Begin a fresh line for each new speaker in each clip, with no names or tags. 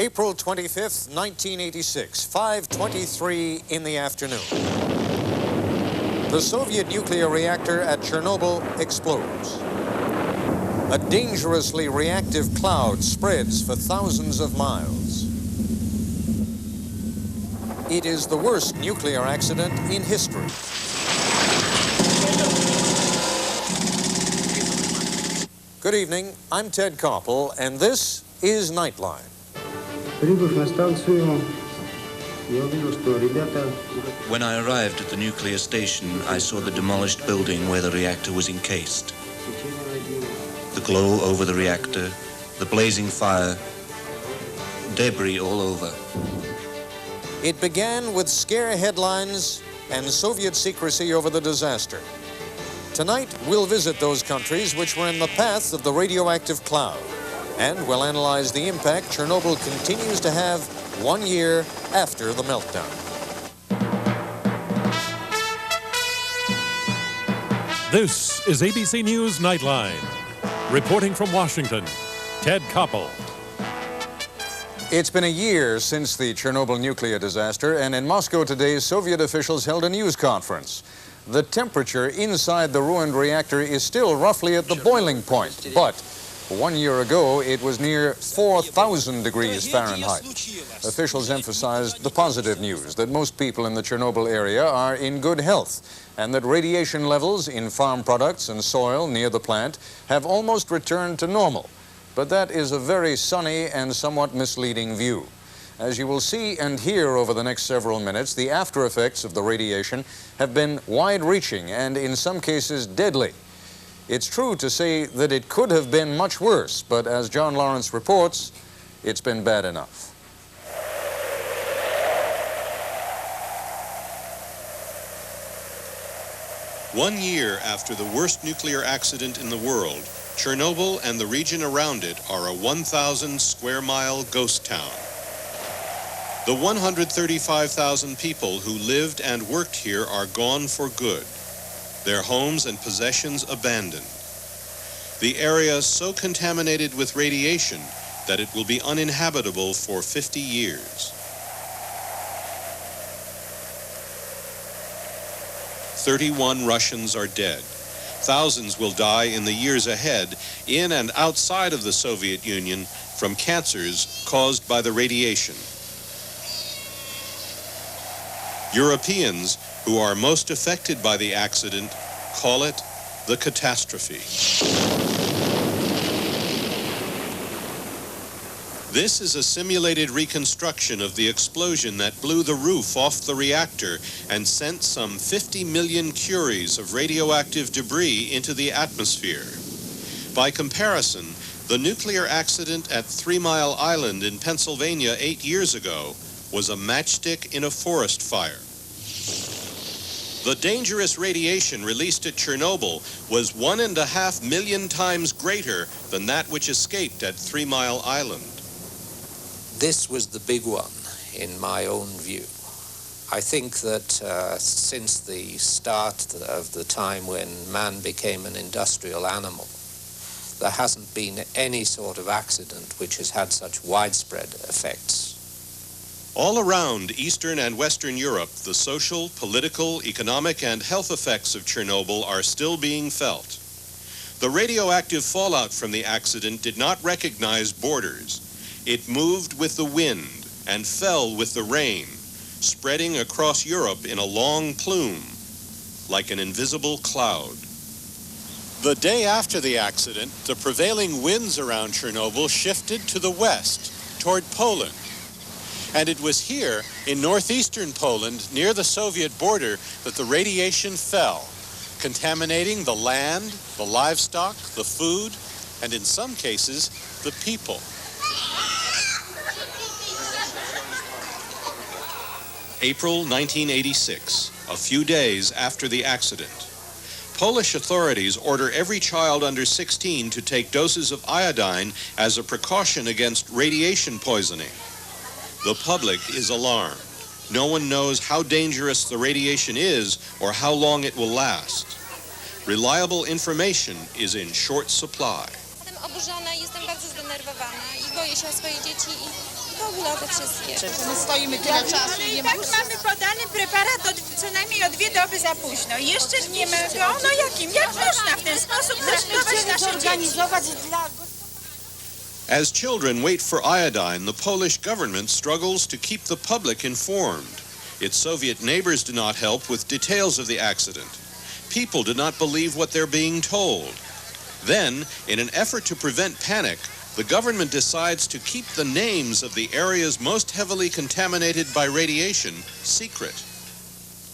April 25th, 1986, 5:23 in the afternoon. The Soviet nuclear reactor at Chernobyl explodes. A dangerously reactive cloud spreads for thousands of miles. It is the worst nuclear accident in history. Good evening, I'm Ted Koppel, and this is Nightline.
When I arrived at the nuclear station, I saw the demolished building where the reactor was encased. The glow over the reactor, the blazing fire, debris all over.
It began with scare headlines and Soviet secrecy over the disaster. Tonight, we'll visit those countries which were in the path of the radioactive cloud, and we'll analyze the impact Chernobyl continues to have 1 year after the meltdown.
This is ABC News Nightline. Reporting from Washington, Ted Koppel.
It's been a year since the Chernobyl nuclear disaster, and in Moscow today, Soviet officials held a news conference. The temperature inside the ruined reactor is still roughly at the boiling point, but 1 year ago, it was near 4,000 degrees Fahrenheit. Officials emphasized the positive news that most people in the Chernobyl area are in good health, and that radiation levels in farm products and soil near the plant have almost returned to normal. But that is a very sunny and somewhat misleading view. As you will see and hear over the next several minutes, the after effects of the radiation have been wide-reaching and in some cases deadly. It's true to say that it could have been much worse, but as John Lawrence reports, it's been bad enough.
One year after the worst nuclear accident in the world, Chernobyl and the region around it are a 1,000 square mile ghost town. The 135,000 people who lived and worked here are gone for good, their homes and possessions abandoned. The area so contaminated with radiation that it will be uninhabitable for 50 years. 31 Russians are dead. Thousands will die in the years ahead, in and outside of the Soviet Union, from cancers caused by the radiation. Europeans, who are most affected by the accident, call it the catastrophe. This is a simulated reconstruction of the explosion that blew the roof off the reactor and sent some 50 million curies of radioactive debris into the atmosphere. By comparison, the nuclear accident at 3 Mile Island in Pennsylvania 8 years ago was a matchstick in a forest fire. The dangerous radiation released at Chernobyl was 1.5 million times greater than that which escaped at 3 Mile Island.
This was the big one, in my own view. I think that since the start of the time when man became an industrial animal, there hasn't been any sort of accident which has had such widespread effects.
All around Eastern and Western Europe, the social, political, economic, and health effects of Chernobyl are still being felt. The radioactive fallout from the accident did not recognize borders. It moved with the wind and fell with the rain, spreading across Europe in a long plume, like an invisible cloud. The day after the accident, the prevailing winds around Chernobyl shifted to the west, toward Poland. And it was here, in northeastern Poland, near the Soviet border, that the radiation fell, contaminating the land, the livestock, the food, and in some cases, the people. April 1986, a few days after the accident. Polish authorities order every child under 16 to take doses of iodine as a precaution against radiation poisoning. The public is alarmed. No one knows how dangerous the radiation is or how long it will last. Reliable information is in short supply.
Jestem oburzona, jestem bardzo zdenerwowana i boję się o swoje dzieci pouglowe wszystkie.
My stoimy tyle czasu i nie ma...
Tak mamy podany preparat co najmniej o 2 doby za późno. I jeszcze nie ma go, no jak można w ten sposób traktować nasze dzieci?
As children wait for iodine, the Polish government struggles to keep the public informed. Its Soviet neighbors do not help with details of the accident. People do not believe what they're being told. Then, in an effort to prevent panic, the government decides to keep the names of the areas most heavily contaminated by radiation secret.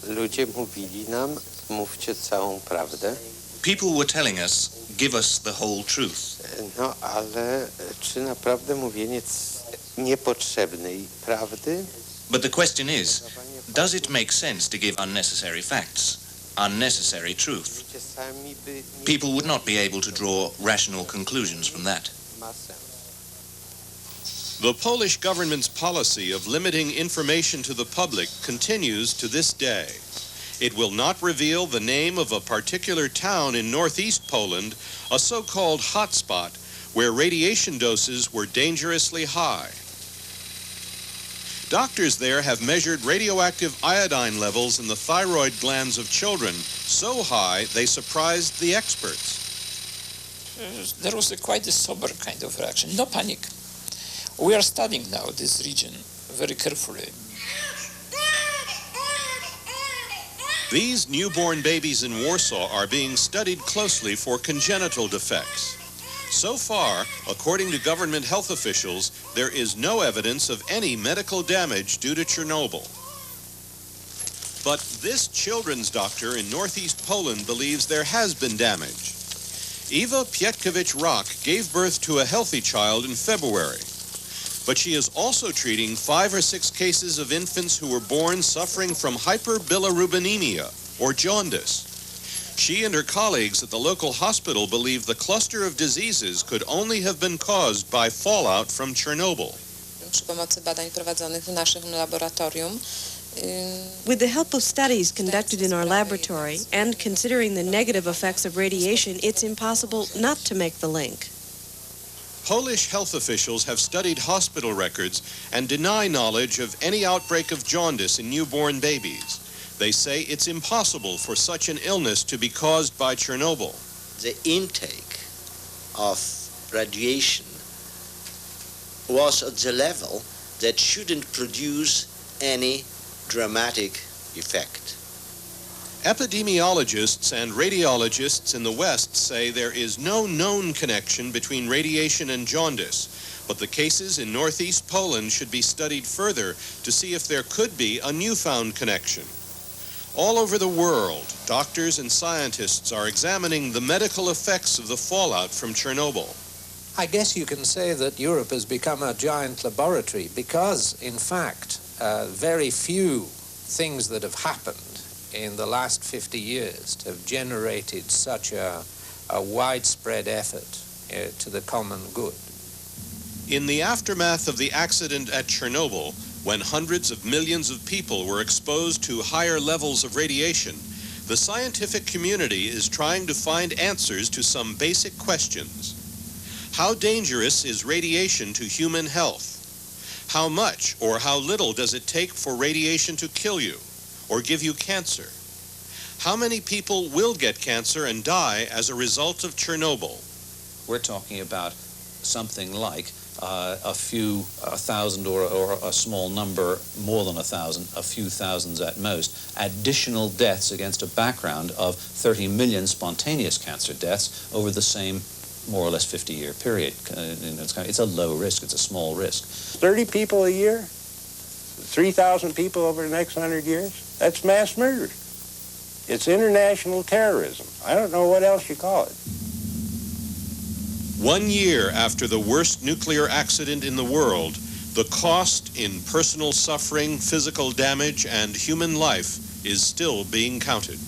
Ludzie mówili nam, mówcie całą prawdę.
People were telling us, give us the whole truth.
No, ale czy naprawdę mówienie niepotrzebnej prawdy?
But the question is, does it make sense to give unnecessary facts, unnecessary truth? People would not be able to draw rational conclusions from that.
The Polish government's policy of limiting information to the public continues to this day. It will not reveal the name of a particular town in northeast Poland, a so-called hotspot, where radiation doses were dangerously high. Doctors there have measured radioactive iodine levels in the thyroid glands of children so high they surprised the experts.
There was quite a sober kind of reaction. No panic. We are studying now this region very carefully.
These newborn babies in Warsaw are being studied closely for congenital defects. So far, according to government health officials, there is no evidence of any medical damage due to Chernobyl. But this children's doctor in northeast Poland believes there has been damage. Eva Pietkowicz-Rock gave birth to a healthy child in February. But she is also treating 5 or 6 cases of infants who were born suffering from hyperbilirubinemia, or jaundice. She and her colleagues at the local hospital believe the cluster of diseases could only have been caused by fallout from Chernobyl.
Przy pomocy badań prowadzonych w naszym laboratorium.
With the help of studies conducted in our laboratory and considering the negative effects of radiation, it's impossible not to make the link.
Polish health officials have studied hospital records and deny knowledge of any outbreak of jaundice in newborn babies. They say it's impossible for such an illness to be caused by Chernobyl.
The intake of radiation was at the level that shouldn't produce any dramatic effect.
Epidemiologists and radiologists in the West say there is no known connection between radiation and jaundice, but the cases in northeast Poland should be studied further to see if there could be a newfound connection. All over the world, doctors and scientists are examining the medical effects of the fallout from Chernobyl.
I guess you can say that Europe has become a giant laboratory because, in fact, very few things that have happened in the last 50 years have generated such a widespread effort to the common good.
In the aftermath of the accident at Chernobyl, when hundreds of millions of people were exposed to higher levels of radiation, the scientific community is trying to find answers to some basic questions. How dangerous is radiation to human health? How much or how little does it take for radiation to kill you or give you cancer? How many people will get cancer and die as a result of Chernobyl?
We're talking about something like a few thousand or a small number, more than 1,000, a few thousands at most, additional deaths against a background of 30 million spontaneous cancer deaths over the same more or less 50-year period. It's a low risk, it's a small risk.
30 people a year? 3,000 people over the next 100 years? That's mass murder. It's international terrorism. I don't know what else you call it.
1 year after the worst nuclear accident in the world, the cost in personal suffering, physical damage, and human life is still being counted.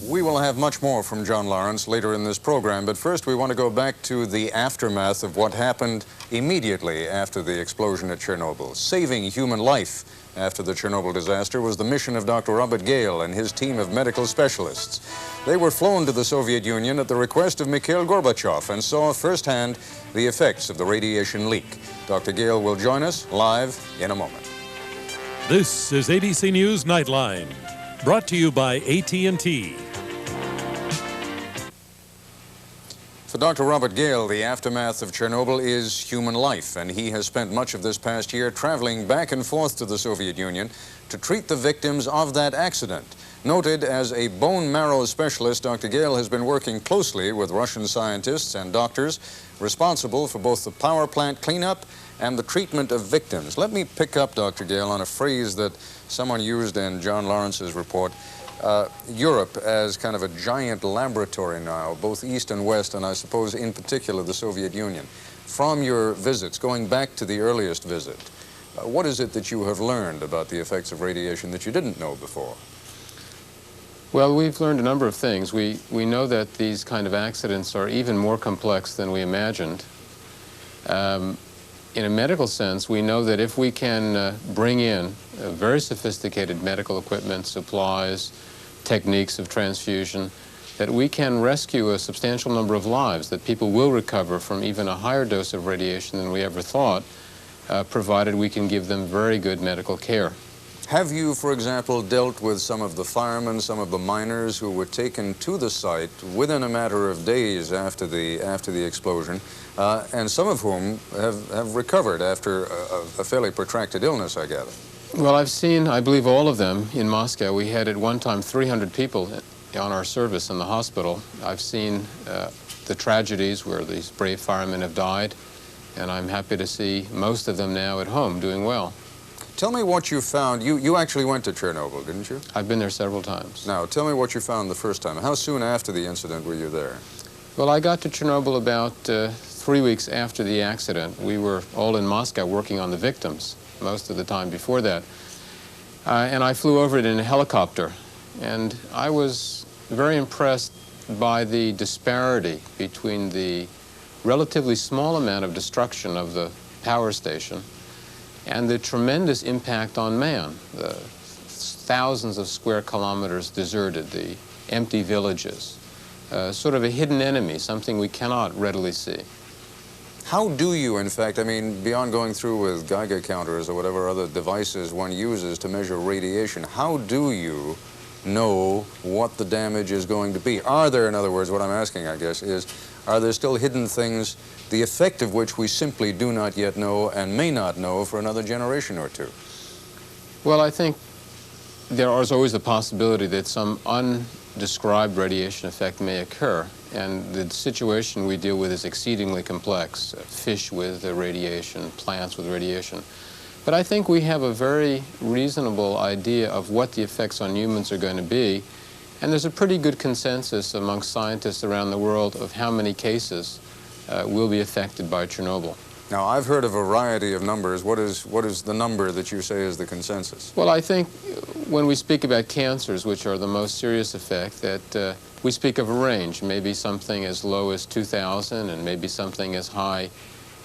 We will have much more from John Lawrence later in this program, but first we want to go back to the aftermath of what happened immediately after the explosion at Chernobyl. Saving human life after the Chernobyl disaster was the mission of Dr. Robert Gale and his team of medical specialists. They were flown to the Soviet Union at the request of Mikhail Gorbachev and saw firsthand the effects of the radiation leak. Dr. Gale will join us live in a moment.
This is ABC News Nightline, brought to you by AT&T.
For Dr. Robert Gale, the aftermath of Chernobyl is human life, and he has spent much of this past year traveling back and forth to the Soviet Union to treat the victims of that accident. Noted as a bone marrow specialist, Dr. Gale has been working closely with Russian scientists and doctors responsible for both the power plant cleanup and the treatment of victims. Let me pick up, Dr. Gale, on a phrase that someone used in John Lawrence's report. Europe as kind of a giant laboratory now, both East and West, and I suppose in particular the Soviet Union. From your visits, going back to the earliest visit, what is it that you have learned about the effects of radiation that you didn't know before?
Well, we've learned a number of things. We know that these kind of accidents are even more complex than we imagined. In a medical sense, we know that if we can bring in very sophisticated medical equipment, supplies, techniques of transfusion, that we can rescue a substantial number of lives, that people will recover from even a higher dose of radiation than we ever thought, provided we can give them very good medical care.
Have you, for example, dealt with some of the firemen, some of the miners who were taken to the site within a matter of days after the explosion, and some of whom have recovered after a fairly protracted illness, I gather?
Well, I've seen, I believe, all of them in Moscow. We had at one time 300 people on our service in the hospital. I've seen the tragedies where these brave firemen have died, and I'm happy to see most of them now at home doing well.
Tell me what you found. You actually went to Chernobyl, didn't you?
I've been there several times.
Now, tell me what you found the first time. How soon after the incident were you there?
Well, I got to Chernobyl about 3 weeks after the accident. We were all in Moscow working on the victims most of the time before that. And I flew over it in a helicopter. And I was very impressed by the disparity between the relatively small amount of destruction of the power station and the tremendous impact on man. The thousands of square kilometers deserted, the empty villages, sort of a hidden enemy, something we cannot readily see.
How do you, in fact, I mean, beyond going through with Geiger counters or whatever other devices one uses to measure radiation, how do you know what the damage is going to be? Are there, in other words, what I'm asking, I guess, is, are there still hidden things, the effect of which we simply do not yet know and may not know for another generation or two?
Well, I think there is always the possibility that some undescribed radiation effect may occur. And the situation we deal with is exceedingly complex. Fish with radiation, plants with radiation. But I think we have a very reasonable idea of what the effects on humans are going to be. And there's a pretty good consensus amongst scientists around the world of how many cases will be affected by Chernobyl.
Now, I've heard a variety of numbers. What is the number that you say is the consensus?
Well, I think when we speak about cancers, which are the most serious effect, that we speak of a range, maybe something as low as 2,000 and maybe something as high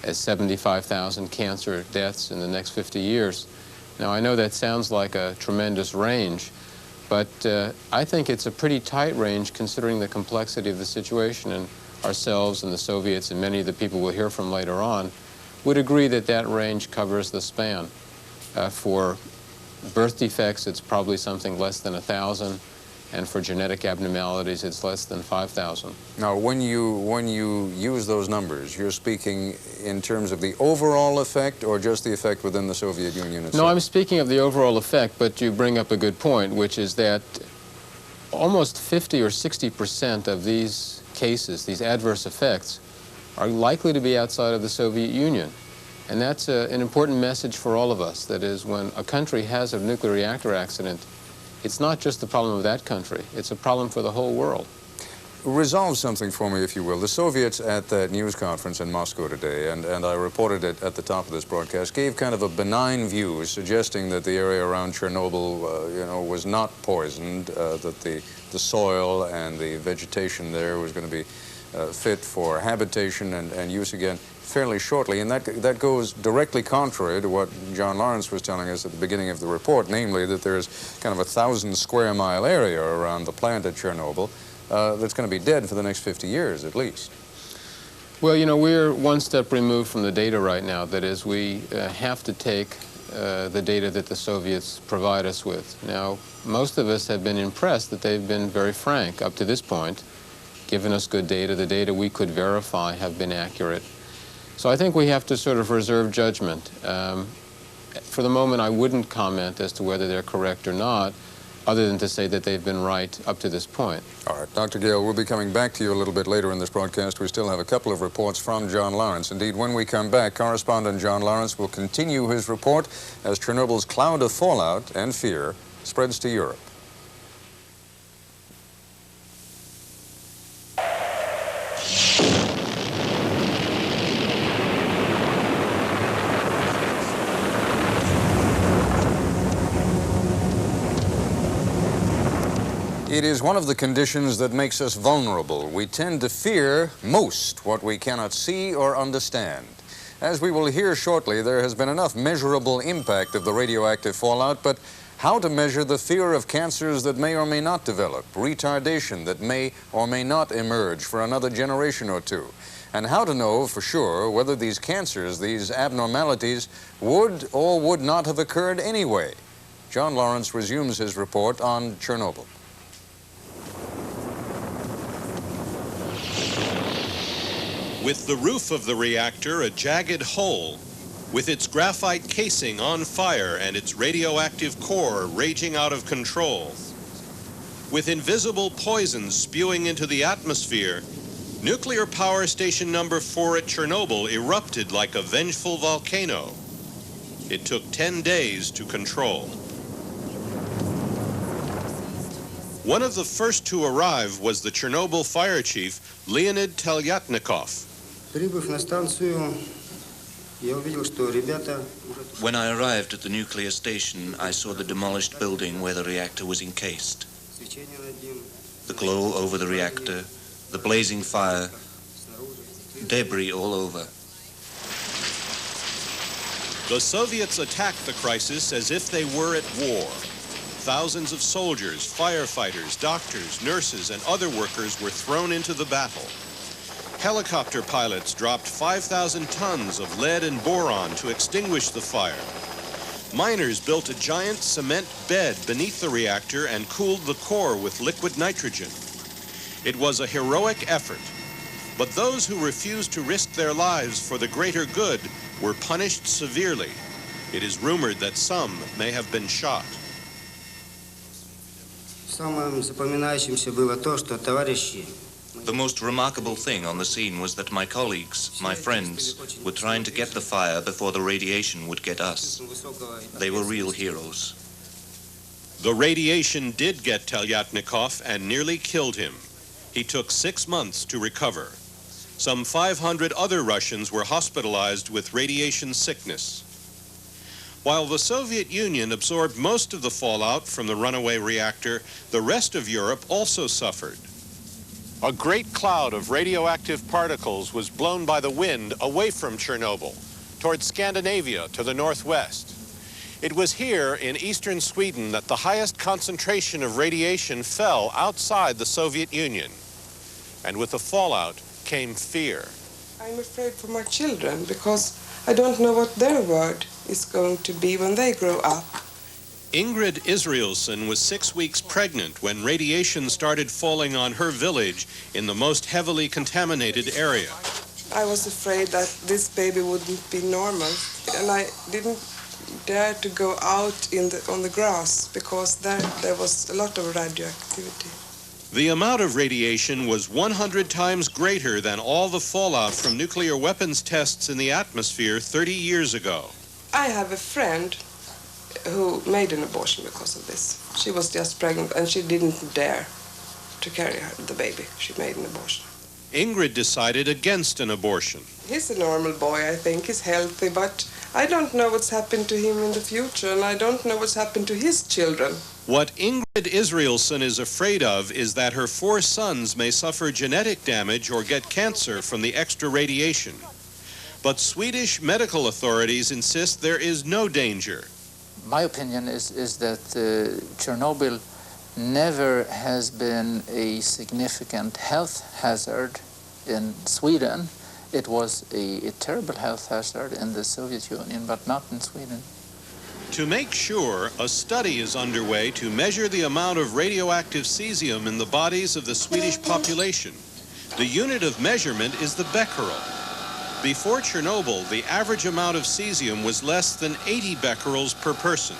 as 75,000 cancer deaths in the next 50 years. Now, I know that sounds like a tremendous range, but I think it's a pretty tight range considering the complexity of the situation, and ourselves and the Soviets and many of the people we'll hear from later on would agree that that range covers the span. For birth defects, it's probably something less than 1,000, and for genetic abnormalities, it's less than 5,000.
Now, when you use those numbers, you're speaking in terms of the overall effect or just the effect within the Soviet Union itself?
No, I'm speaking of the overall effect, but you bring up a good point, which is that almost 50 or 60% of these cases, these adverse effects, are likely to be outside of the Soviet Union. And that's an important message for all of us. That is, when a country has a nuclear reactor accident, it's not just the problem of that country, it's a problem for the whole world.
Resolve something for me, if you will. The Soviets at that news conference in Moscow today, and I reported it at the top of this broadcast, gave kind of a benign view, suggesting that the area around Chernobyl, was not poisoned, that the soil and the vegetation there was going to be fit for habitation and use again fairly shortly. And that goes directly contrary to what John Lawrence was telling us at the beginning of the report, namely that there's kind of a 1,000 square mile area around the plant at Chernobyl that's going to be dead for the next 50 years at least.
Well, you know, we're one step removed from the data right now. That is, we have to take the data that the Soviets provide us with. Now, most of us have been impressed that they've been very frank up to this point, given us good data. The data we could verify have been accurate. So I think we have to sort of reserve judgment. For the moment, I wouldn't comment as to whether they're correct or not, other than to say that they've been right up to this point.
All right, Dr. Gale, we'll be coming back to you a little bit later in this broadcast. We still have a couple of reports from John Lawrence. Indeed, when we come back, correspondent John Lawrence will continue his report as Chernobyl's cloud of fallout and fear spreads to Europe. It is one of the conditions that makes us vulnerable. We tend to fear most what we cannot see or understand. As we will hear shortly, there has been enough measurable impact of the radioactive fallout, but how to measure the fear of cancers that may or may not develop, retardation that may or may not emerge for another generation or two, and how to know for sure whether these cancers, these abnormalities, would or would not have occurred anyway. John Lawrence resumes his report on Chernobyl.
With the roof of the reactor a jagged hole, with its graphite casing on fire and its radioactive core raging out of control, with invisible poisons spewing into the atmosphere, nuclear power station number 4 at Chernobyl erupted like a vengeful volcano. It took 10 days to control. One of the first to arrive was the Chernobyl fire chief, Leonid Telyatnikov.
When I arrived at the nuclear station, I saw the demolished building where the reactor was encased. The glow over the reactor, the blazing fire, debris all over.
The Soviets attacked the crisis as if they were at war. Thousands of soldiers, firefighters, doctors, nurses, and other workers were thrown into the battle. Helicopter pilots dropped 5,000 tons of lead and boron to extinguish the fire. Miners built a giant cement bed beneath the reactor and cooled the core with liquid nitrogen. It was a heroic effort, but those who refused to risk their lives for the greater good were punished severely. It is rumored that some may have been shot.
The most remarkable thing on the scene was that my colleagues, my friends, were trying to get the fire before the radiation would get us. They were real heroes.
The radiation did get Telyatnikov and nearly killed him. He took 6 months to recover. Some 500 other Russians were hospitalized with radiation sickness. While the Soviet Union absorbed most of the fallout from the runaway reactor, the rest of Europe also suffered. A great cloud of radioactive particles was blown by the wind away from Chernobyl, toward Scandinavia to the northwest. It was here in eastern Sweden that the highest concentration of radiation fell outside the Soviet Union. And with the fallout came fear.
I'm afraid for my children because I don't know what their world is going to be when they grow up.
Ingrid Israelson was 6 weeks pregnant when radiation started falling on her village in the most heavily contaminated area.
I was afraid that this baby wouldn't be normal, and I didn't dare to go out on the grass because there was a lot of radioactivity.
The amount of radiation was 100 times greater than all the fallout from nuclear weapons tests in the atmosphere 30 years ago.
I have a friend who made an abortion because of this. She was just pregnant and she didn't dare to carry the baby. She made an abortion.
Ingrid decided against an abortion.
He's a normal boy, I think. He's healthy, but I don't know what's happened to him in the future, and I don't know what's happened to his children.
What Ingrid Israelson is afraid of is that her 4 sons may suffer genetic damage or get cancer from the extra radiation. But Swedish medical authorities insist there is no danger.
My opinion is that Chernobyl never has been a significant health hazard in Sweden. It was a terrible health hazard in the Soviet Union, but not in Sweden.
To make sure, a study is underway to measure the amount of radioactive cesium in the bodies of the Swedish population. The unit of measurement is the becquerel. Before Chernobyl, the average amount of cesium was less than 80 becquerels per person.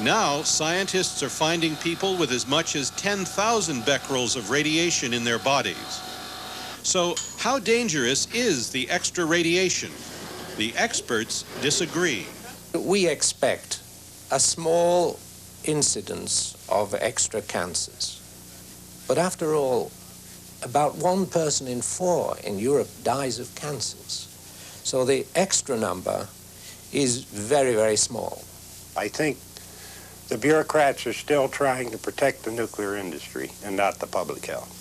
Now, scientists are finding people with as much as 10,000 becquerels of radiation in their bodies. So, how dangerous is the extra radiation? The experts disagree.
We expect a small incidence of extra cancers. But after all, about 1 person in 4 in Europe dies of cancers. So the extra number is very, very small.
I think the bureaucrats are still trying to protect the nuclear industry and not the public health.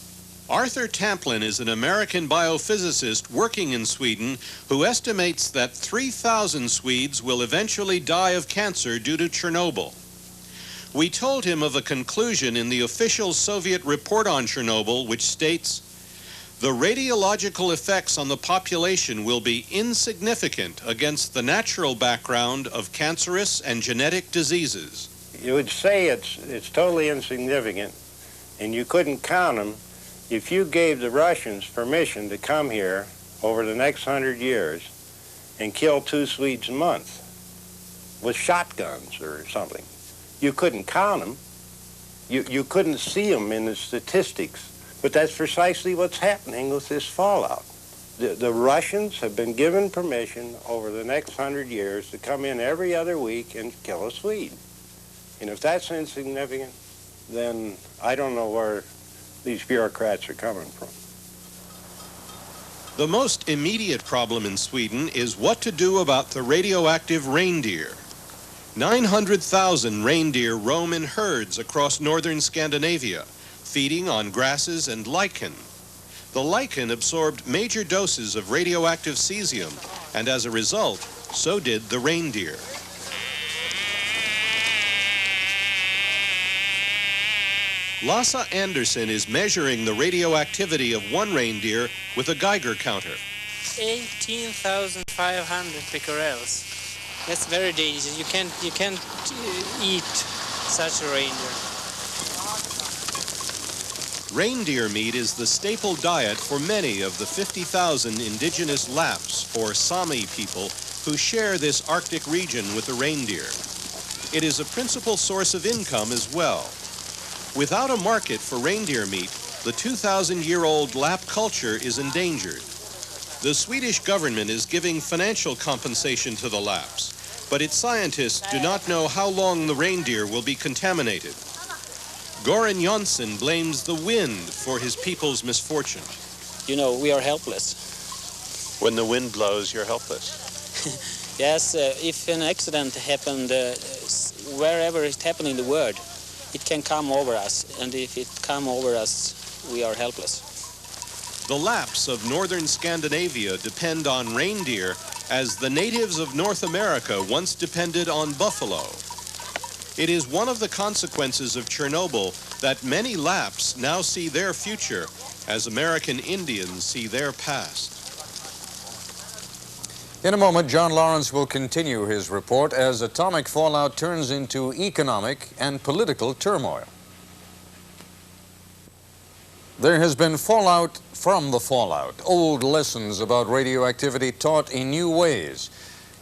Arthur Tamplin is an American biophysicist working in Sweden who estimates that 3,000 Swedes will eventually die of cancer due to Chernobyl. We told him of a conclusion in the official Soviet report on Chernobyl which states, "The radiological effects on the population will be insignificant against the natural background of cancerous and genetic diseases."
You would say it's totally insignificant, and you couldn't count them if you gave the Russians permission to come here over the next 100 years and kill 2 Swedes a month with shotguns or something. You couldn't count them. You couldn't see them in the statistics. But that's precisely what's happening with this fallout. The Russians have been given permission over the next 100 years to come in every other week and kill a Swede. And if that's insignificant, then I don't know where these bureaucrats are coming from.
The most immediate problem in Sweden is what to do about the radioactive reindeer. 900,000 reindeer roam in herds across northern Scandinavia, feeding on grasses and lichen. The lichen absorbed major doses of radioactive cesium, and as a result, so did the reindeer. Lasse Anderson is measuring the radioactivity of one reindeer with a Geiger counter.
18,500 becquerels. That's very dangerous. You can't eat such a reindeer.
Reindeer meat is the staple diet for many of the 50,000 indigenous Lapps, or Sami people, who share this Arctic region with the reindeer. It is a principal source of income as well. Without a market for reindeer meat, the 2,000-year-old Lapp culture is endangered. The Swedish government is giving financial compensation to the Lapps, but its scientists do not know how long the reindeer will be contaminated. Goran Jonsson blames the wind for his people's misfortune.
You know, we are helpless.
When the wind blows, you're helpless.
Yes, if an accident happened wherever it happened in the world, it can come over us, and if it come over us, we are helpless.
The Lapps of northern Scandinavia depend on reindeer as the natives of North America once depended on buffalo. It is one of the consequences of Chernobyl that many Lapps now see their future as American Indians see their past.
In a moment, John Lawrence will continue his report as atomic fallout turns into economic and political turmoil. There has been fallout from the fallout, old lessons about radioactivity taught in new ways.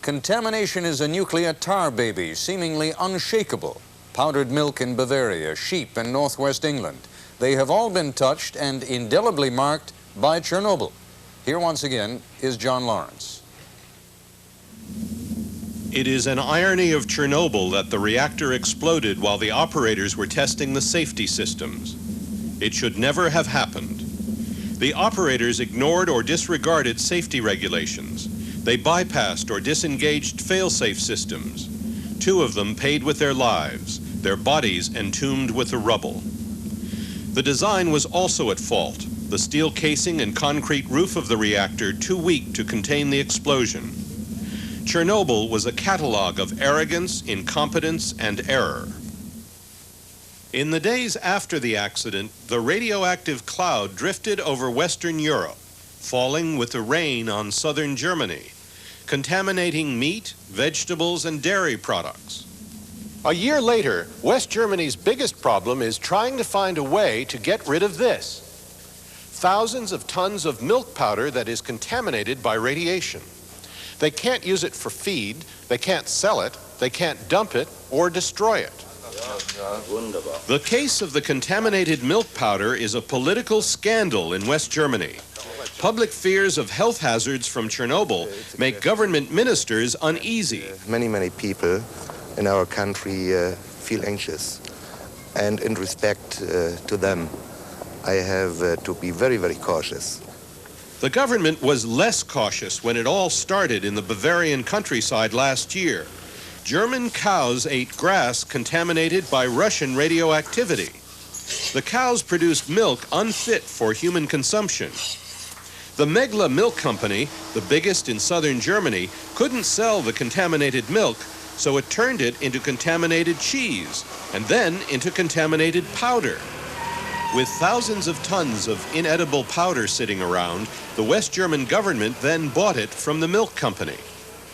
Contamination is a nuclear tar baby, seemingly unshakable. Powdered milk in Bavaria, sheep in northwest England. They have all been touched and indelibly marked by Chernobyl. Here once again is John Lawrence.
It is an irony of Chernobyl that the reactor exploded while the operators were testing the safety systems. It should never have happened. The operators ignored or disregarded safety regulations. They bypassed or disengaged fail-safe systems. 2 of them paid with their lives, their bodies entombed with the rubble. The design was also at fault. The steel casing and concrete roof of the reactor too weak to contain the explosion. Chernobyl was a catalogue of arrogance, incompetence, and error. In the days after the accident, the radioactive cloud drifted over Western Europe, falling with the rain on southern Germany, contaminating meat, vegetables, and dairy products.
A year later, West Germany's biggest problem is trying to find a way to get rid of this. Thousands of tons of milk powder that is contaminated by radiation. They can't use it for feed, they can't sell it, they can't dump it or destroy it.
The case of the contaminated milk powder is a political scandal in West Germany. Public fears of health hazards from Chernobyl make government ministers uneasy.
Many people in our country feel anxious. And in respect to them, I have to be very cautious.
The government was less cautious when it all started in the Bavarian countryside last year. German cows ate grass contaminated by Russian radioactivity. The cows produced milk unfit for human consumption. The Megla Milk Company, the biggest in southern Germany, couldn't sell the contaminated milk, so it turned it into contaminated cheese, and then into contaminated powder. With thousands of tons of inedible powder sitting around, the West German government then bought it from the milk company.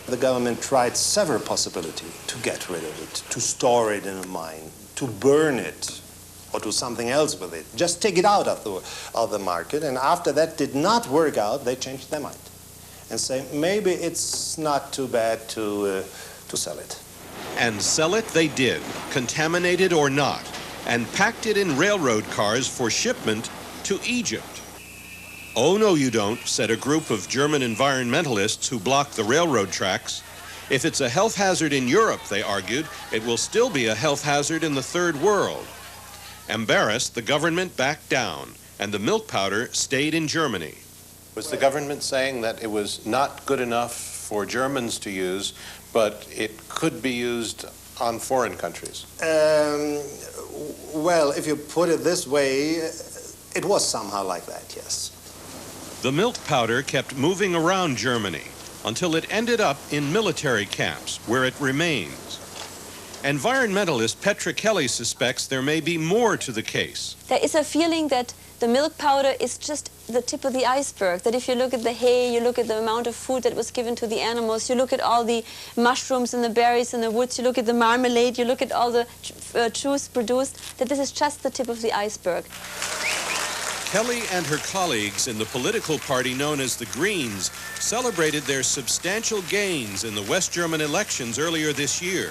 The government tried several possibilities to get rid of it, to store it in a mine, to burn it, or do something else with it. Just take it out of the market, and after that did not work out, they changed their mind and say, maybe it's not too bad to sell it.
And sell it they did, contaminated or not, and packed it in railroad cars for shipment to Egypt. Oh, no, you don't, said a group of German environmentalists who blocked the railroad tracks. If it's a health hazard in Europe, they argued, it will still be a health hazard in the third world. Embarrassed, the government backed down, and the milk powder stayed in Germany.
Was the government saying that it was not good enough for Germans to use, but it could be used on foreign countries?
Well, if you put it this way, it was somehow like that, yes.
The milk powder kept moving around Germany until it ended up in military camps, where it remains. Environmentalist Petra Kelly suspects there may be more to the case.
There is a feeling that the milk powder is just the tip of the iceberg, that if you look at the hay, you look at the amount of food that was given to the animals, you look at all the mushrooms and the berries in the woods, you look at the marmalade, you look at all the juice produced, that this is just the tip of the iceberg.
Kelly and her colleagues in the political party known as the Greens celebrated their substantial gains in the West German elections earlier this year.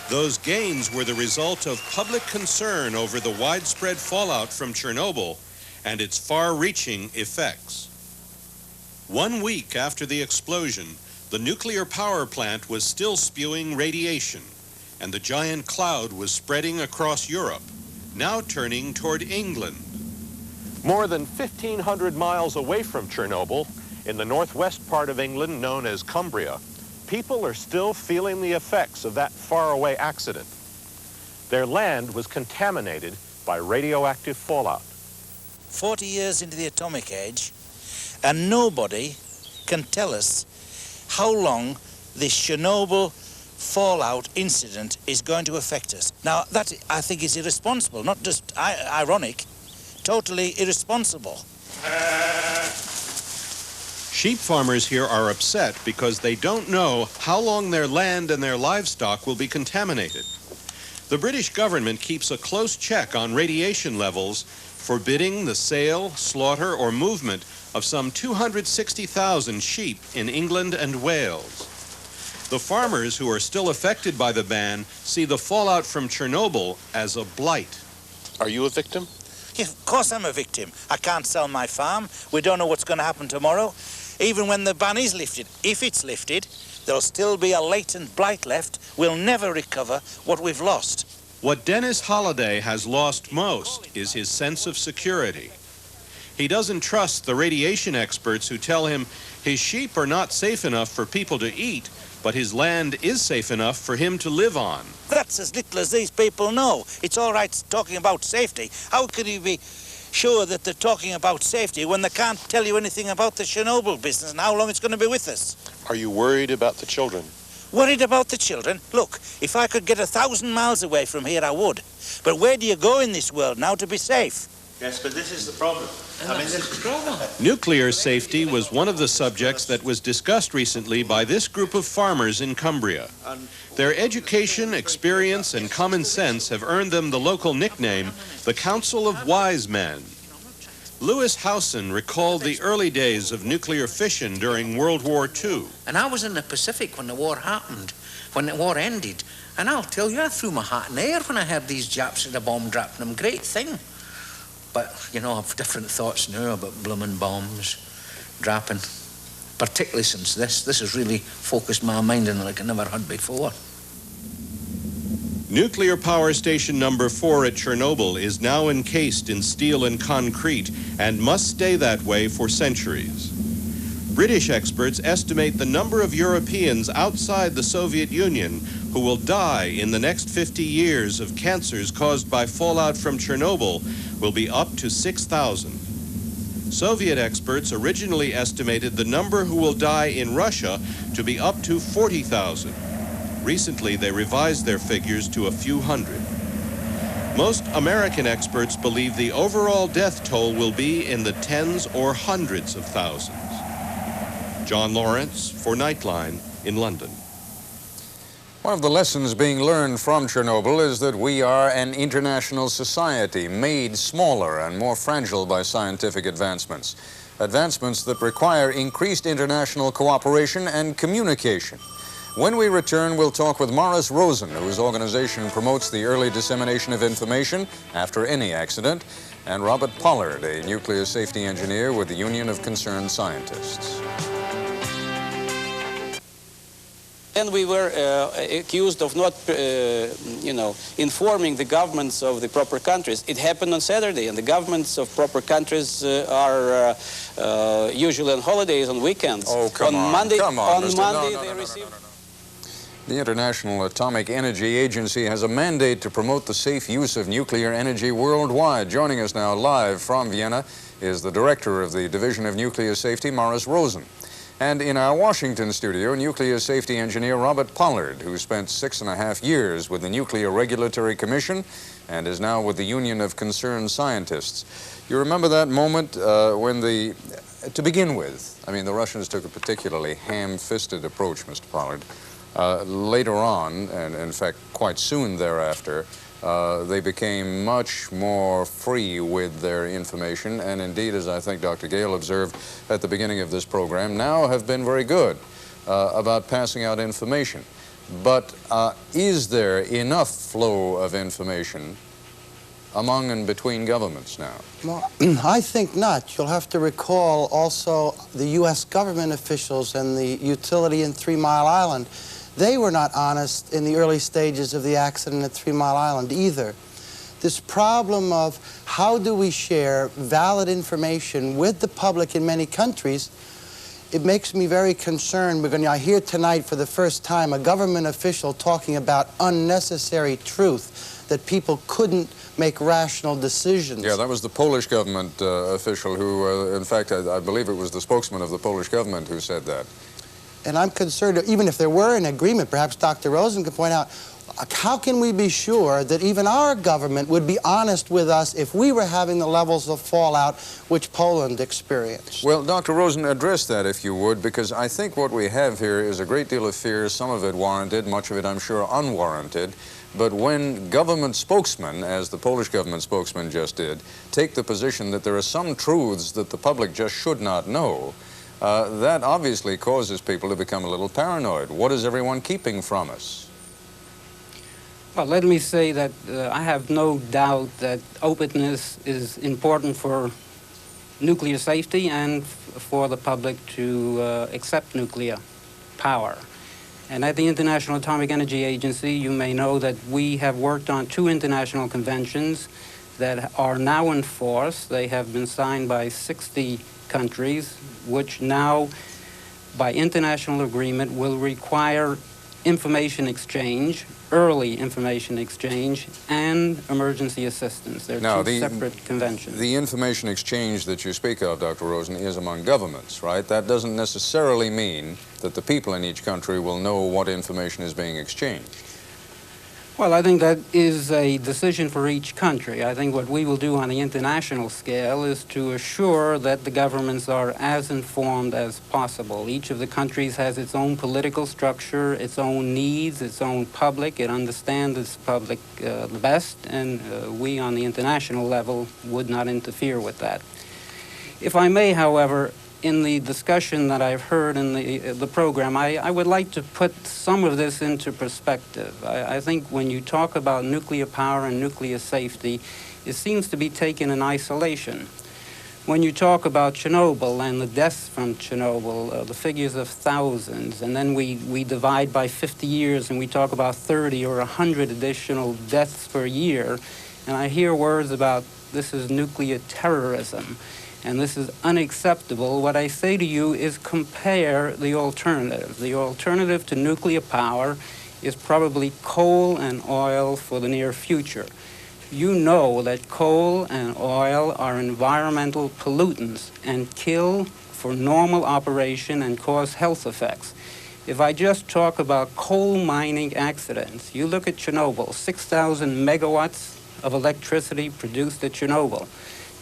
Those gains were the result of public concern over the widespread fallout from Chernobyl and its far-reaching effects. 1 week after the explosion, the nuclear power plant was still spewing radiation, and the giant cloud was spreading across Europe, now turning toward England.
More than 1,500 miles away from Chernobyl, in the northwest part of England known as Cumbria, people are still feeling the effects of that faraway accident. Their land was contaminated by radioactive fallout.
40 years into the atomic age, and nobody can tell us how long this Chernobyl fallout incident is going to affect us. Now, that, I think, is irresponsible, not just ironic, totally irresponsible.
Sheep farmers here are upset because they don't know how long their land and their livestock will be contaminated. The British government keeps a close check on radiation levels, forbidding the sale, slaughter, or movement of some 260,000 sheep in England and Wales. The farmers who are still affected by the ban see the fallout from Chernobyl as a blight.
Are you a victim?
Yes, of course I'm a victim. I can't sell my farm. We don't know what's going to happen tomorrow. Even when the ban is lifted, if it's lifted, there'll still be a latent blight left. We'll never recover what we've lost.
What Dennis Holliday has lost most is his sense of security. He doesn't trust the radiation experts who tell him his sheep are not safe enough for people to eat, but his land is safe enough for him to live on.
That's as little as these people know. It's all right talking about safety. How can you be sure that they're talking about safety when they can't tell you anything about the Chernobyl business and how long it's going to be with us?
Are you worried about the children?
Worried about the children? Look, if I could get 1,000 miles away from here, I would. But where do you go in this world now to be safe?
Yes, but this is the problem.
This is the problem.
Nuclear safety was one of the subjects that was discussed recently by this group of farmers in Cumbria. Their education, experience, and common sense have earned them the local nickname, the Council of Wise Men. Louis Howson recalled the early days of nuclear fission during World War II.
And I was in the Pacific when the war happened, when the war ended. And I'll tell you, I threw my hat in the air when I heard these Japs had a bomb dropping them. Great thing. But, you know, I've different thoughts now about blooming bombs dropping. Particularly since this has really focused my mind in like I never had before.
Nuclear power station number 4 at Chernobyl is now encased in steel and concrete and must stay that way for centuries. British experts estimate the number of Europeans outside the Soviet Union who will die in the next 50 years of cancers caused by fallout from Chernobyl will be up to 6,000. Soviet experts originally estimated the number who will die in Russia to be up to 40,000. Recently, they revised their figures to a few hundred. Most American experts believe the overall death toll will be in the tens or hundreds of thousands. John Lawrence for Nightline in London.
One of the lessons being learned from Chernobyl is that we are an international society made smaller and more fragile by scientific advancements. Advancements that require increased international cooperation and communication. When we return, we'll talk with Morris Rosen, whose organization promotes the early dissemination of information after any accident, and Robert Pollard, a nuclear safety engineer with the Union of Concerned Scientists.
And we were accused of not, informing the governments of the proper countries. It happened on Saturday, and the governments of proper countries are usually on holidays on weekends.
Oh, come on.
Monday,
come on,
on
Mr.
Monday,
no,
they
no, no,
received...
The International Atomic Energy Agency has a mandate to promote the safe use of nuclear energy worldwide. Joining us now live from Vienna is the director of the Division of Nuclear Safety, Morris Rosen. And in our Washington studio, nuclear safety engineer Robert Pollard, who spent 6.5 years with the Nuclear Regulatory Commission and is now with the Union of Concerned Scientists. You remember that moment to begin with, I mean, the Russians took a particularly ham-fisted approach, Mr. Pollard. Later on, and in fact quite soon thereafter, they became much more free with their information, and indeed, as I think Dr. Gale observed at the beginning of this program, now have been very good about passing out information. But is there enough flow of information among and between governments now?
Well, I think not. You'll have to recall also the U.S. government officials and the utility in 3 Mile Island. They were not honest in the early stages of the accident at 3 Mile Island either. This problem of how do we share valid information with the public in many countries, it makes me very concerned because I hear tonight for the first time a government official talking about unnecessary truth, that people couldn't make rational decisions.
Yeah, that was the Polish government official who, in fact, I believe it was the spokesman of the Polish government who said that.
And I'm concerned, even if there were an agreement, perhaps Dr. Rosen could point out, how can we be sure that even our government would be honest with us if we were having the levels of fallout which Poland experienced?
Well, Dr. Rosen, address that if you would, because I think what we have here is a great deal of fear, some of it warranted, much of it I'm sure unwarranted. But when government spokesmen, as the Polish government spokesman just did, take the position that there are some truths that the public just should not know, that obviously causes people to become a little paranoid. What is everyone keeping from us?
Well, let me say that I have no doubt that openness is important for nuclear safety and for the public to accept nuclear power. And at the International Atomic Energy Agency, you may know that we have worked on 2 international conventions that are now in force. They have been signed by 60 countries, which now, by international agreement, will require information exchange, early information exchange, and emergency assistance. They're two separate conventions.
The information exchange that you speak of, Dr. Rosen, is among governments, right? That doesn't necessarily mean that the people in each country will know what information is being exchanged.
Well, I think that is a decision for each country. I think what we will do on the international scale is to assure that the governments are as informed as possible. Each of the countries has its own political structure, its own needs, its own public. It understands its public the best, and we on the international level would not interfere with that. If I may, however, in the discussion that I've heard in the program, I would like to put some of this into perspective. I think when you talk about nuclear power and nuclear safety, it seems to be taken in isolation. When you talk about Chernobyl and the deaths from Chernobyl, the figures of thousands, and then we divide by 50 years and we talk about 30 or 100 additional deaths per year, and I hear words about this is nuclear terrorism. And this is unacceptable. What I say to you is compare the alternative. The alternative to nuclear power is probably coal and oil for the near future. You know that coal and oil are environmental pollutants and kill for normal operation and cause health effects. If I just talk about coal mining accidents, you look at Chernobyl, 6,000 megawatts of electricity produced at Chernobyl.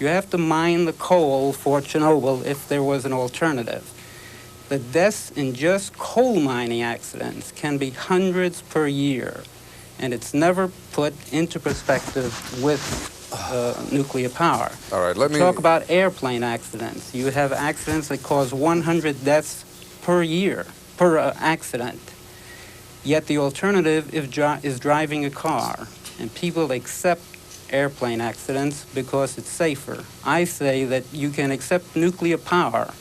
You have to mine the coal for Chernobyl if there was an alternative. The deaths in just coal mining accidents can be hundreds per year, and it's never put into perspective with nuclear power.
All right, let me
talk about airplane accidents. You have accidents that cause 100 deaths per year, per accident. Yet the alternative is driving a car, and people accept airplane accidents because it's safer. I say that you can accept nuclear power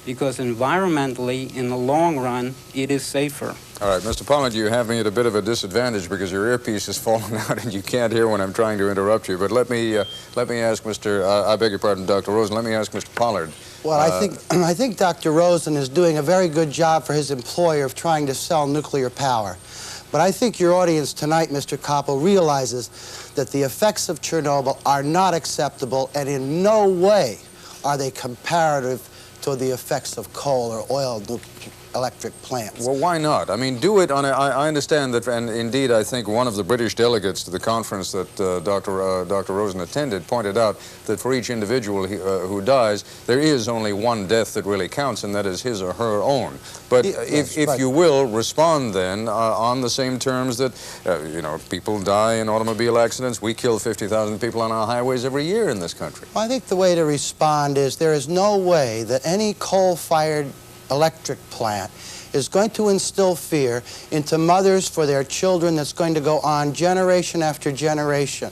because environmentally, in the long run, it is safer.
All right, Mr. Pollard, you have me at a bit of a disadvantage because your earpiece has fallen out and you can't hear when I'm trying to interrupt you. But let me ask I beg your pardon, Dr. Rosen, let me ask Mr. Pollard.
Well, I think Dr. Rosen is doing a very good job for his employer of trying to sell nuclear power. But I think your audience tonight, Mr. Koppel, realizes that the effects of Chernobyl are not acceptable, and in no way are they comparative to the effects of coal or oil electric plants.
Well, why not? I mean, do it on I understand that, and indeed I think one of the British delegates to the conference that Dr. Rosen attended pointed out that for each individual who dies, there is only one death that really counts, and that is his or her own. But if you will, respond then on the same terms that, you know, people die in automobile accidents. We kill 50,000 people on our highways every year in this country.
Well, I think the way to respond is there is no way that any coal-fired electric plant is going to instill fear into mothers for their children that's going to go on generation after generation.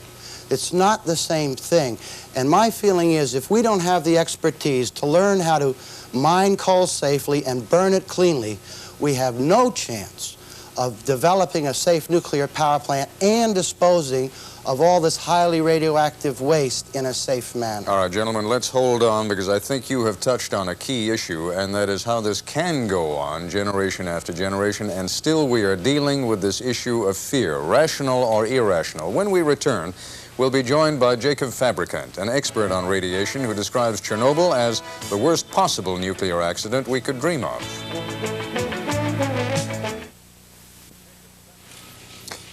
It's not the same thing. And my feeling is if we don't have the expertise to learn how to mine coal safely and burn it cleanly, we have no chance of developing a safe nuclear power plant and disposing of all this highly radioactive waste in a safe manner.
All right, gentlemen, let's hold on because I think you have touched on a key issue, and that is how this can go on generation after generation, and still we are dealing with this issue of fear, rational or irrational. When we return, we'll be joined by Jacob Fabricant, an expert on radiation who describes Chernobyl as the worst possible nuclear accident we could dream of.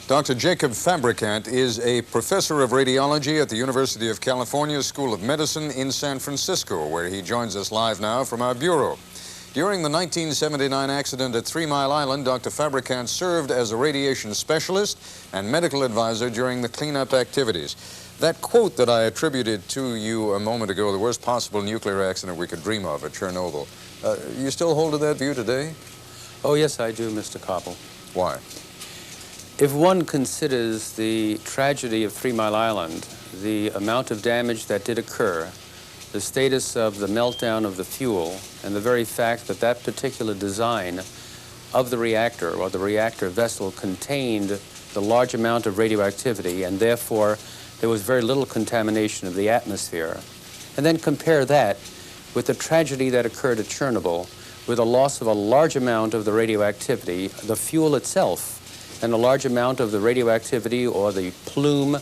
Dr. Jacob Fabricant is a professor of radiology at the University of California School of Medicine in San Francisco, where he joins us live now from our bureau. During the 1979 accident at 3 Mile Island, Dr. Fabricant served as a radiation specialist and medical advisor during the cleanup activities. That quote that I attributed to you a moment ago, the worst possible nuclear accident we could dream of at Chernobyl, you still hold to that view today?
Oh, yes, I do, Mr. Koppel.
Why?
If one considers the tragedy of 3 Mile Island, the amount of damage that did occur, the status of the meltdown of the fuel, and the very fact that that particular design of the reactor or the reactor vessel contained the large amount of radioactivity, and therefore there was very little contamination of the atmosphere. And then compare that with the tragedy that occurred at Chernobyl, with a loss of a large amount of the radioactivity, the fuel itself, and a large amount of the radioactivity or the plume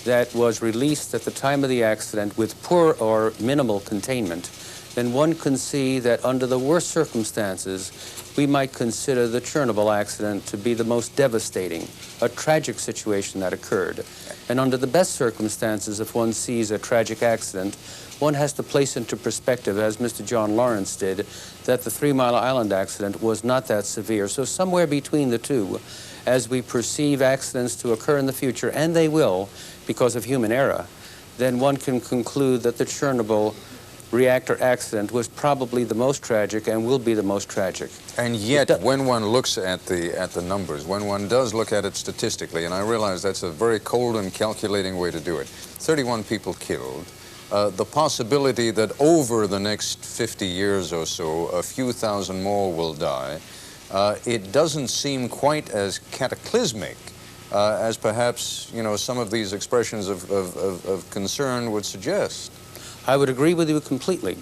that was released at the time of the accident with poor or minimal containment, then one can see that under the worst circumstances, we might consider the Chernobyl accident to be the most devastating, a tragic situation that occurred. And under the best circumstances, if one sees a tragic accident, one has to place into perspective, as Mr. John Lawrence did, that the 3 Mile Island accident was not that severe. So somewhere between the two, as we perceive accidents to occur in the future, and they will because of human error, then one can conclude that the Chernobyl reactor accident was probably the most tragic and will be the most tragic.
And yet, when one looks at the numbers, when one does look at it statistically, and I realize that's a very cold and calculating way to do it, 31 people killed, the possibility that over the next 50 years or so, a few thousand more will die, it doesn't seem quite as cataclysmic as perhaps, you know, some of these expressions of concern would suggest.
I would agree with you completely.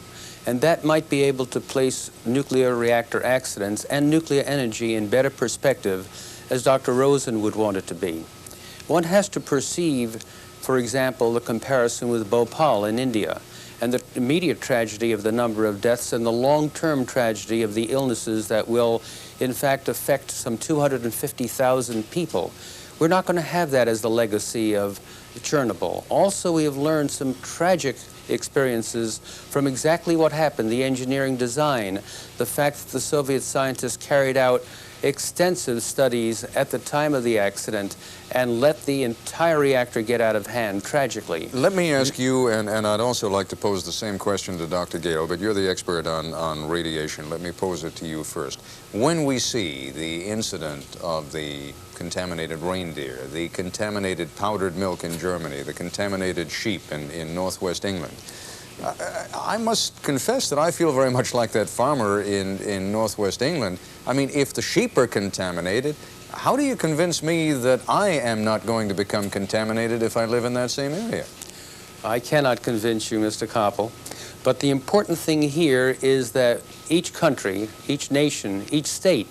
And that might be able to place nuclear reactor accidents and nuclear energy in better perspective, as Dr. Rosen would want it to be. One has to perceive, for example, the comparison with Bhopal in India, and the immediate tragedy of the number of deaths and the long-term tragedy of the illnesses that will, in fact, affect some 250,000 people. We're not going to have that as the legacy of Chernobyl. Also, we have learned some tragic experiences from exactly what happened, the engineering design, the fact that the Soviet scientists carried out extensive studies at the time of the accident and let the entire reactor get out of hand tragically.
Let me ask you, and I'd also like to pose the same question to Dr. Gale, but you're the expert on radiation. Let me pose it to you first. When we see the incident of the contaminated reindeer, the contaminated powdered milk in Germany, the contaminated sheep in northwest England, I must confess that I feel very much like that farmer in northwest England. I mean, if the sheep are contaminated, how do you convince me that I am not going to become contaminated if I live in that same area?
I cannot convince you, Mr. Koppel. But the important thing here is that each country, each nation, each state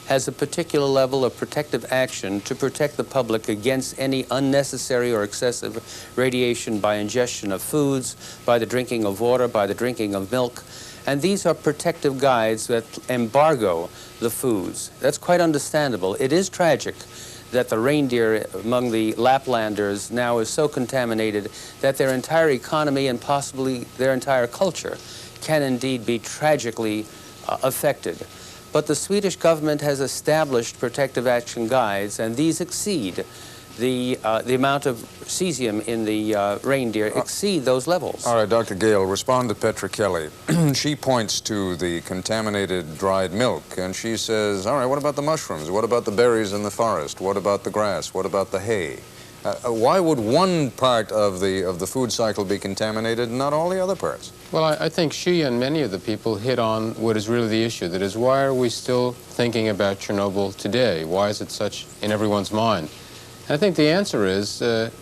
has a particular level of protective action to protect the public against any unnecessary or excessive radiation by ingestion of foods, by the drinking of water, by the drinking of milk. And these are protective guides that embargo the foods. That's quite understandable. It is tragic that the reindeer among the Laplanders now is so contaminated that their entire economy and possibly their entire culture can indeed be tragically affected. But the Swedish government has established protective action guides, and these exceed the amount of cesium in the reindeer exceed those levels.
All right, Dr. Gale, respond to Petra Kelly. She points to the contaminated dried milk, and she says, all right, what about the mushrooms? What about the berries in the forest? What about the grass? What about the hay? Why would one part of the food cycle be contaminated and not all the other parts?
Well, I think she and many of the people hit on what is really the issue. That is, why are we still thinking about Chernobyl today? Why is it such in everyone's mind? And I think the answer is that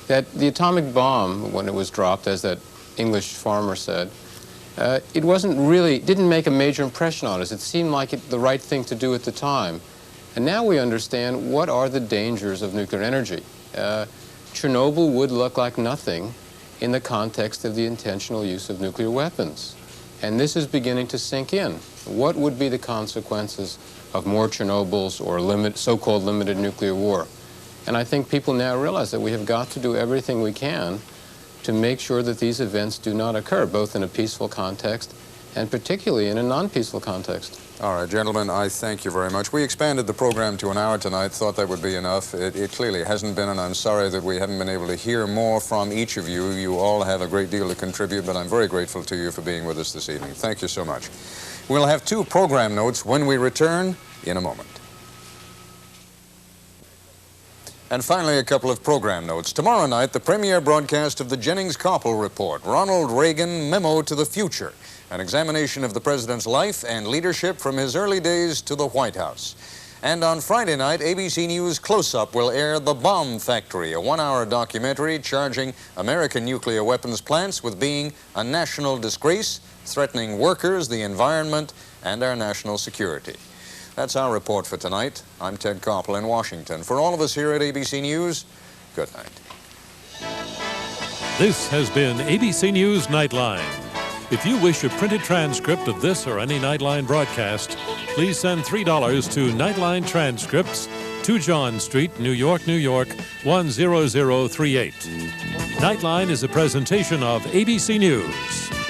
the atomic bomb, when it was dropped, as that English farmer said, it didn't make a major impression on us. It seemed like the right thing to do at the time. And now we understand what are the dangers of nuclear energy. Chernobyl would look like nothing in the context of the intentional use of nuclear weapons. And this is beginning to sink in. What would be the consequences of more Chernobyls or so-called limited nuclear war? And I think people now realize that we have got to do everything we can to make sure that these events do not occur, both in a peaceful context and particularly in a non-peaceful context.
All right, gentlemen, I thank you very much. We expanded the program to an hour tonight, thought that would be enough. It clearly hasn't been, and I'm sorry that we haven't been able to hear more from each of you. You all have a great deal to contribute, but I'm very grateful to you for being with us this evening. Thank you so much. We'll have 2 program notes when we return in a moment. And finally, a couple of program notes. Tomorrow night, the premiere broadcast of the Jennings-Koppel Report, Ronald Reagan Memo to the Future, an examination of the president's life and leadership from his early days to the White House. And on Friday night, ABC News Close-Up will air The Bomb Factory, a one-hour documentary charging American nuclear weapons plants with being a national disgrace, threatening workers, the environment, and our national security. That's our report for tonight. I'm Ted Koppel in Washington. For all of us here at ABC News, good night.
This has been ABC News Nightline. If you wish a printed transcript of this or any Nightline broadcast, please send $3 to Nightline Transcripts, 2 John Street, New York, New York, 10038. Nightline is a presentation of ABC News.